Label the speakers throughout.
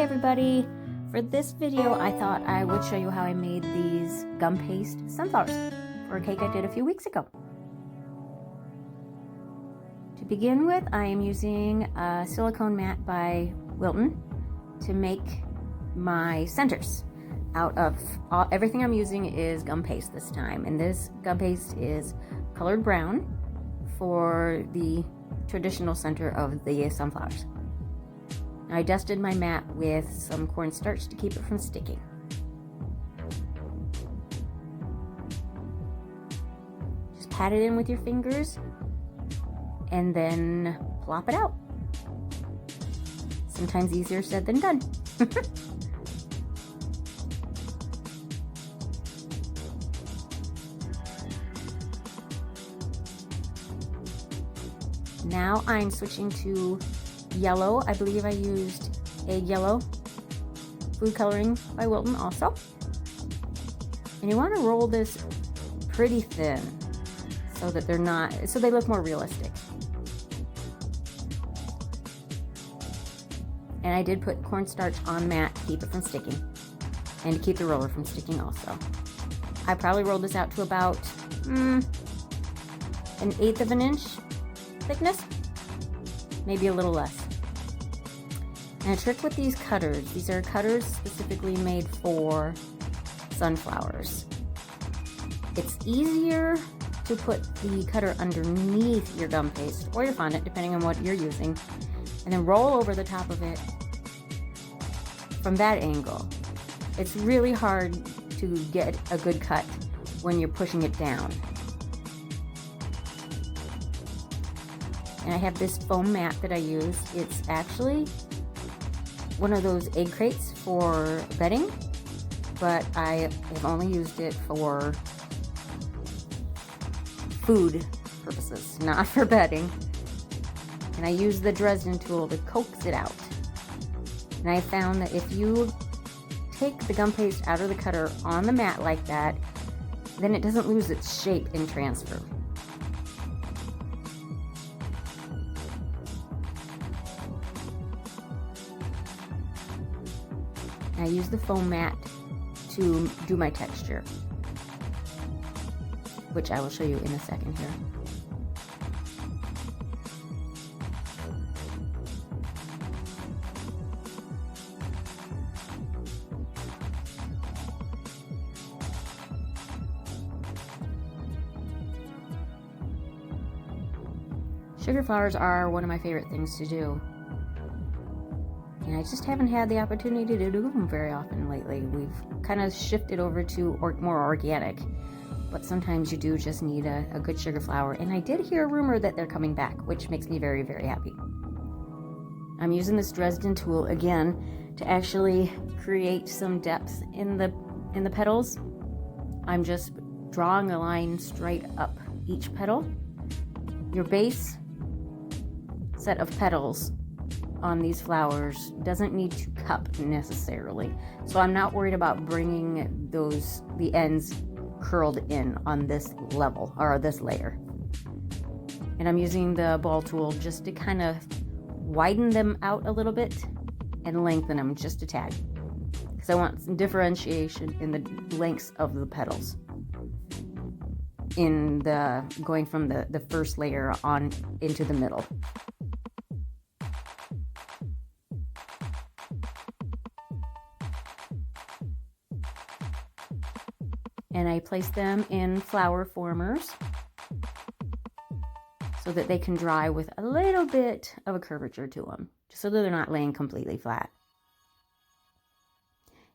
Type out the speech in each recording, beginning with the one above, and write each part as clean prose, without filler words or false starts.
Speaker 1: everybody! For this video, I thought I would show you how I made these Gumpaste sunflowers for a cake I did a few weeks ago. To begin with, I am using a silicone mat by Wilton to make my centers. Out of everything I'm using is Gumpaste this time, and this Gumpaste is colored brown for the traditional center of the sunflowers. I dusted my mat with some cornstarch to keep it from sticking. Just pat it in with your fingers and then plop it out. Sometimes easier said than done. Now I'm switching to yellow. I believe I used egg yellow food coloring by Wilton also. And you want to roll this pretty thin so that they look more realistic. And I did put cornstarch on mat to keep it from sticking and to keep the roller from sticking also. I probably rolled this out to about 1/8 of an inch thickness, maybe a little less. And a trick with these cutters, these are cutters specifically made for sunflowers. It's easier to put the cutter underneath your gum paste or your fondant, depending on what you're using, and then roll over the top of it from that angle. It's really hard to get a good cut when you're pushing it down. And I have this foam mat that I use. It's actually one of those egg crates for bedding, but I have only used it for food purposes, not for bedding. And I use the Dresden tool to coax it out. And I found that if you take the gum paste out of the cutter on the mat like that, then it doesn't lose its shape in transfer. I use the foam mat to do my texture, which I will show you in a second here. Sugar flowers are one of my favorite things to do. And I just haven't had the opportunity to do them very often lately. We've kind of shifted over to more organic, but sometimes you do just need a good sugar flower. And I did hear a rumor that they're coming back, which makes me very, very happy. I'm using this Dresden tool again to actually create some depth in the petals. I'm just drawing a line straight up each petal. Your base set of petals on these flowers doesn't need to cup necessarily, so I'm not worried about bringing the ends curled in on this level or this layer. And I'm using the ball tool just to kind of widen them out a little bit and lengthen them just a tad, because I want some differentiation in the lengths of the petals going from the first layer on into the middle. And I place them in flower formers so that they can dry with a little bit of a curvature to them, just so that they're not laying completely flat.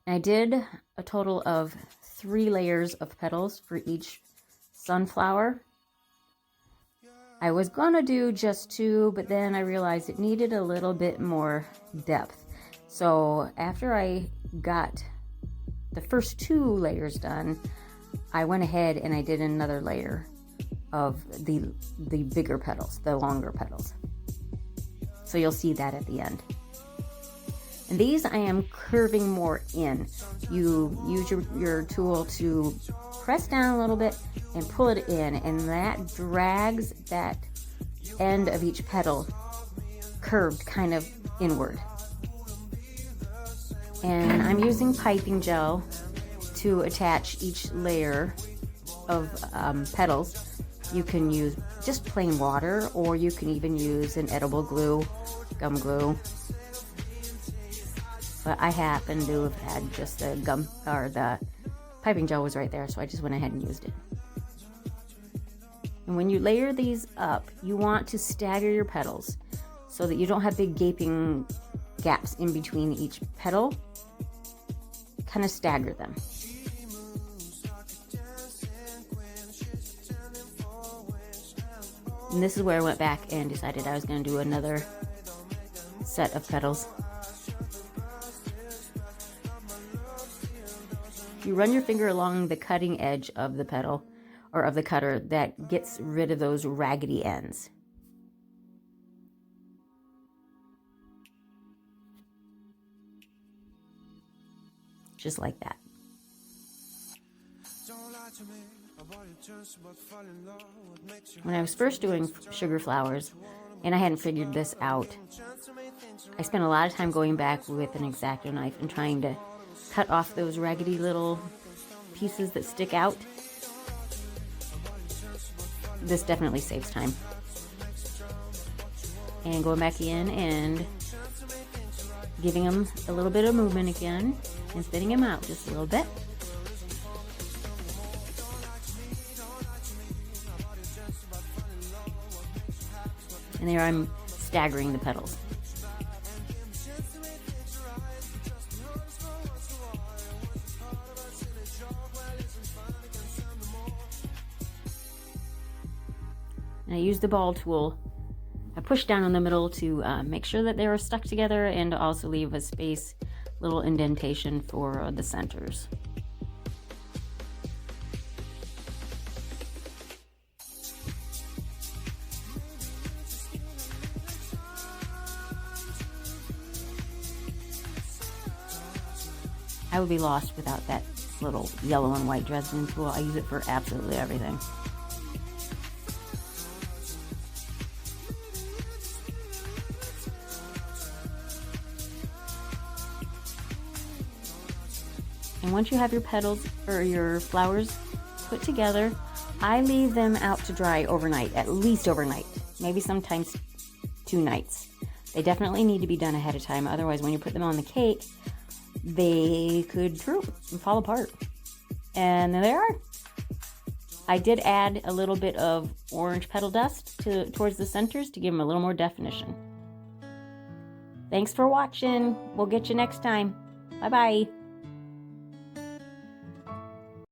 Speaker 1: And I did a total of 3 layers of petals for each sunflower. I was gonna do just 2, but then I realized it needed a little bit more depth. So after I got the first 2 layers done, I went ahead and I did another layer of the bigger petals, the longer petals. So you'll see that at the end. And these I am curving more in. You use your tool to press down a little bit and pull it in, and that drags that end of each petal curved kind of inward. And I'm using piping gel to attach each layer of petals. You can use just plain water, or you can even use an edible glue, gum glue. But I happen to have had just the gum, or the piping gel was right there, so I just went ahead and used it. And when you layer these up, you want to stagger your petals so that you don't have big gaping gaps in between each petal. Kind of stagger them. And this is where I went back and decided I was going to do another set of petals. You run your finger along the cutting edge of the petal, or of the cutter, that gets rid of those raggedy ends. Just like that. When I was first doing sugar flowers, and I hadn't figured this out, I spent a lot of time going back with an X-Acto knife and trying to cut off those raggedy little pieces that stick out. This definitely saves time. And going back in and giving them a little bit of movement again and thinning them out just a little bit. And there I'm staggering the petals. And I use the ball tool. I push down on the middle to make sure that they are stuck together, and to also leave a space, little indentation for the centers. I would be lost without that little yellow and white Dresden tool. I use it for absolutely everything. And once you have your petals or your flowers put together, I leave them out to dry overnight, at least overnight, maybe sometimes 2 nights. They definitely need to be done ahead of time, otherwise when you put them on the cake, they could droop and fall apart. And there they are. I did add a little bit of orange petal dust towards the centers to give them a little more definition. Thanks for watching. We'll get you next time. Bye-bye.